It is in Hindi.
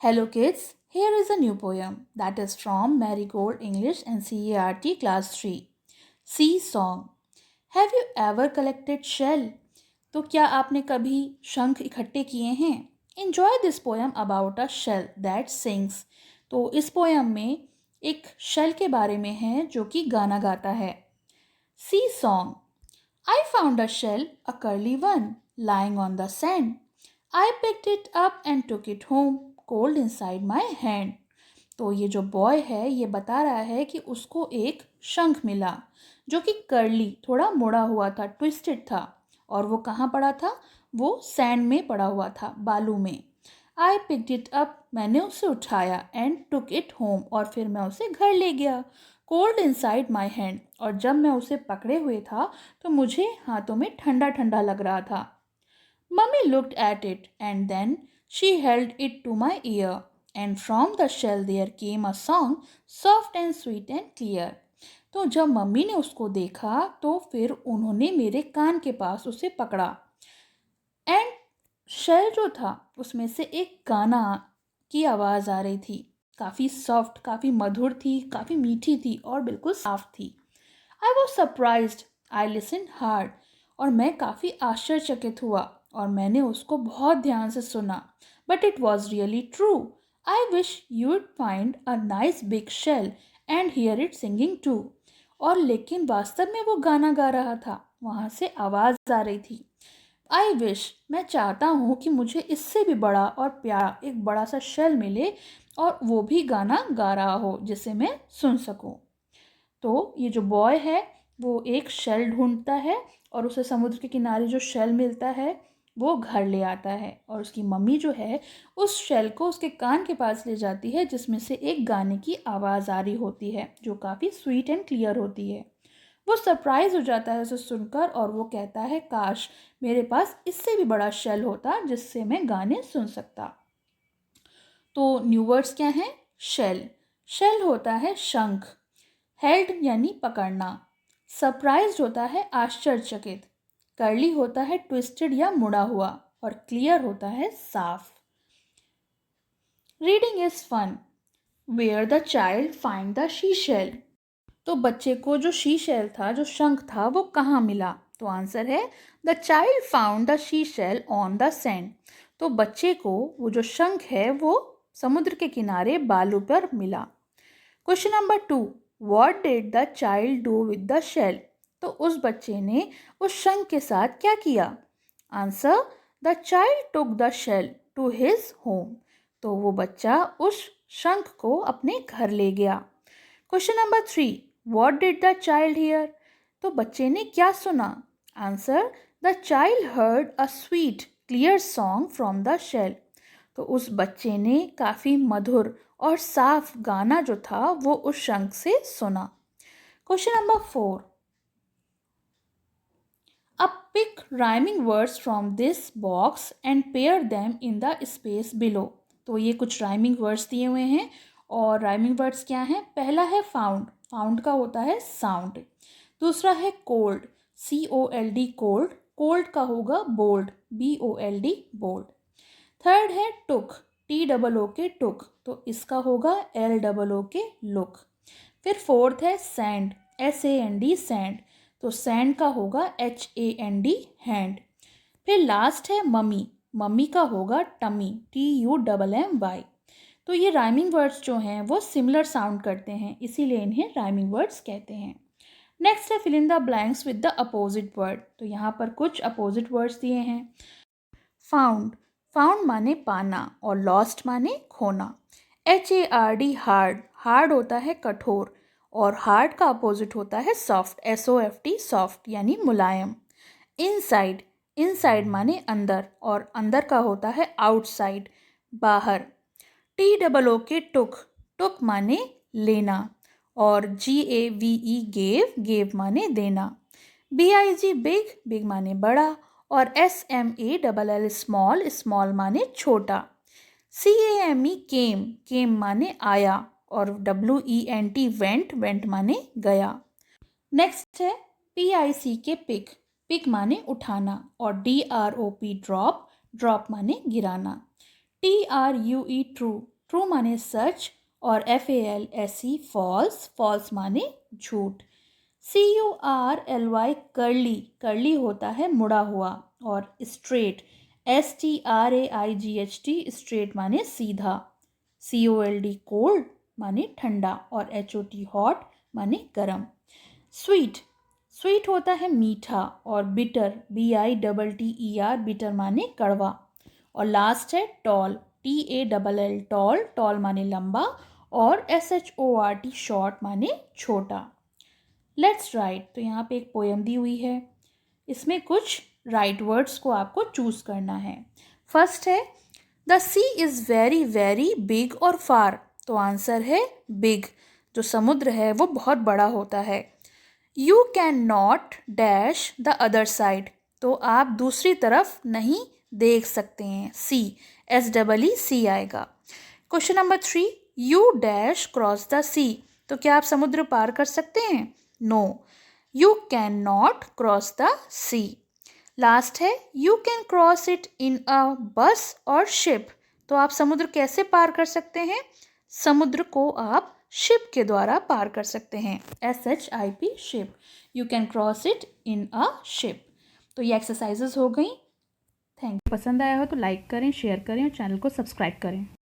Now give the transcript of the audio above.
Hello kids, here is a new poem that is from Marigold English and CERT Class 3. Sea Song. Have you ever collected shell? तो क्या आपने कभी शंख इकट्ठे किए हैं? Enjoy this poem about a shell that sings. तो इस पोयम में एक शेल के बारे में है जो कि गाना गाता है. Sea Song. I found a shell, a curly one, lying on the sand. I picked it up and took it home, cold inside my hand. तो ये जो बॉय है ये बता रहा है कि उसको एक शंख मिला जो कि कर्ली थोड़ा मुड़ा हुआ था, ट्विस्टेड था. और वो कहाँ पड़ा था? वो सैंड में पड़ा हुआ था, बालू में. आई पिक्ड इट अप, मैंने उसे उठाया, एंड टुक इट होम, और फिर मैं उसे घर ले गया. कोल्ड इनसाइड माई हैंड, और जब मैं उसे पकड़े हुए था तो मुझे हाथों में ठंडा ठंडा लग रहा था. Mummy looked at it, and then she held it to my ear, and from the shell there came a song, soft and sweet and clear. तो जब मम्मी ने उसको देखा तो फिर उन्होंने मेरे कान के पास उसे पकड़ा, एंड शेल जो था उसमें से एक गाना की आवाज़ आ रही थी. काफ़ी सॉफ्ट, काफ़ी मधुर थी, काफ़ी मीठी थी और बिल्कुल साफ थी. I was surprised, I listen hard, और मैं काफ़ी आश्चर्यचकित हुआ और मैंने उसको बहुत ध्यान से सुना. But it was really true. I wish you would find a nice big shell and hear it singing too. और लेकिन वास्तव में वो गाना गा रहा था, वहाँ से आवाज़ आ रही थी. आई विश, मैं चाहता हूँ कि मुझे इससे भी बड़ा और प्यारा एक बड़ा सा शेल मिले और वो भी गाना गा रहा हो जिसे मैं सुन सकूँ. तो ये जो बॉय है वो एक शेल ढूंढता है और उसे समुद्र के किनारे जो शेल मिलता है वो घर ले आता है, और उसकी मम्मी जो है उस शेल को उसके कान के पास ले जाती है जिसमें से एक गाने की आवाज़ आ रही होती है जो काफ़ी स्वीट एंड क्लियर होती है. वो सरप्राइज हो जाता है उसे सुनकर और वो कहता है, काश मेरे पास इससे भी बड़ा शेल होता जिससे मैं गाने सुन सकता. तो न्यू वर्ड्स क्या हैं? शेल. शेल होता है शंख. हेल्ड यानी पकड़ना. सरप्राइज्ड होता है आश्चर्यचकित. कर्ली होता है ट्विस्टेड या मुड़ा हुआ. और क्लियर होता है साफ. Reading is fun. Where the child find the sea shell. तो बच्चे को जो शी शेल था, जो शंख था, वो कहाँ मिला? तो आंसर है the child found the sea shell on the sand. तो बच्चे को वो जो शंख है वो समुद्र के किनारे बालू पर मिला. Question number 2. What did the child do with the shell. तो उस बच्चे ने उस शंख के साथ क्या किया? Answer, the child took the shell to his home. तो वो बच्चा उस शंख को अपने घर ले गया. Question number 3. What did the child hear. तो बच्चे ने क्या सुना? Answer, the child heard a sweet clear song from the shell. तो उस बच्चे ने काफ़ी मधुर और साफ गाना जो था वो उस शंख से सुना. Question number 4. अब pick rhyming words from this box and pair them in the space below. तो ये कुछ राइमिंग वर्ड्स दिए हुए हैं और राइमिंग वर्ड्स क्या हैं? पहला है फाउंड. फाउंड का होता है साउंड. दूसरा है कोल्ड. COLD cold. कोल्ड का होगा बोल्ड. BOLD bold. थर्ड है टुक. TOO के टुक. तो इसका होगा LOO के लुक. फिर फोर्थ है सैंड. SAND sand. तो सैंड का होगा HAND हैंड. फिर लास्ट है मम्मी. मम्मी का होगा टमी. TUMMY. तो ये राइमिंग वर्ड्स जो हैं वो सिमिलर साउंड करते हैं, इसीलिए इन्हें राइमिंग वर्ड्स कहते हैं. नेक्स्ट है fill in the blanks with the opposite word. तो यहाँ पर कुछ अपोजिट वर्ड्स दिए हैं. फाउंड. फाउंड माने पाना और लॉस्ट माने खोना. HARD hard. हार्ड होता है कठोर और हार्ड का अपोजिट होता है सॉफ्ट. SOFT सॉफ्ट यानी मुलायम. इनसाइड. इनसाइड माने अंदर और अंदर का होता है आउटसाइड, बाहर. TOO के टुक. टुक माने लेना और GAVE गेव. गेव माने देना. BIG big. बिग माने बड़ा और SMALL स्मॉल. स्मॉल माने छोटा. CAME केम. केम माने आया और WENT वेंट. वेंट माने गया. नेक्स्ट है PIC के पिक. पिक माने उठाना और DROP ड्रॉप. ड्रॉप माने गिराना. TRUE ट्रू, ट्रू माने सच, और FALSE फॉल्स, फॉल्स माने झूठ। CURLY कर्ली, कर्ली होता है मुड़ा हुआ, और स्ट्रेट STRAIGHT स्ट्रेट माने सीधा। COLD कोल्ड माने ठंडा, और HOT हॉट माने गरम। स्वीट, स्वीट होता है मीठा, और बिटर BITTER बिटर माने कड़वा। और लास्ट है टॉल, TALL टॉल, टॉल माने लंबा, और SHORT शॉर्ट माने छोटा। लेट्स राइट, तो यहाँ पे एक पोएम दी हुई है, इसमें कुछ राइट वर्ड्स को आपको चूज करना है। फर्स्ट है the sea is very very big और फार, तो आंसर है बिग, जो समुद्र है वो बहुत बड़ा होता है। You can not dash the other side, तो आप दूसरी तरफ नहीं देख सकते हैं। SEE आएगा। Question number 3, you dash cross the sea, तो क्या आप समुद्र पार कर सकते हैं? No, you can not cross the sea. Last है you can cross it in a bus और शिप, तो आप समुद्र कैसे पार कर सकते हैं? समुद्र को आप शिप के द्वारा पार कर सकते हैं। SHIP ship, you can cross it in a ship. तो ये एक्सरसाइजेज हो गई। Thank you. पसंद आया हो तो लाइक करें, शेयर करें और चैनल को सब्सक्राइब करें।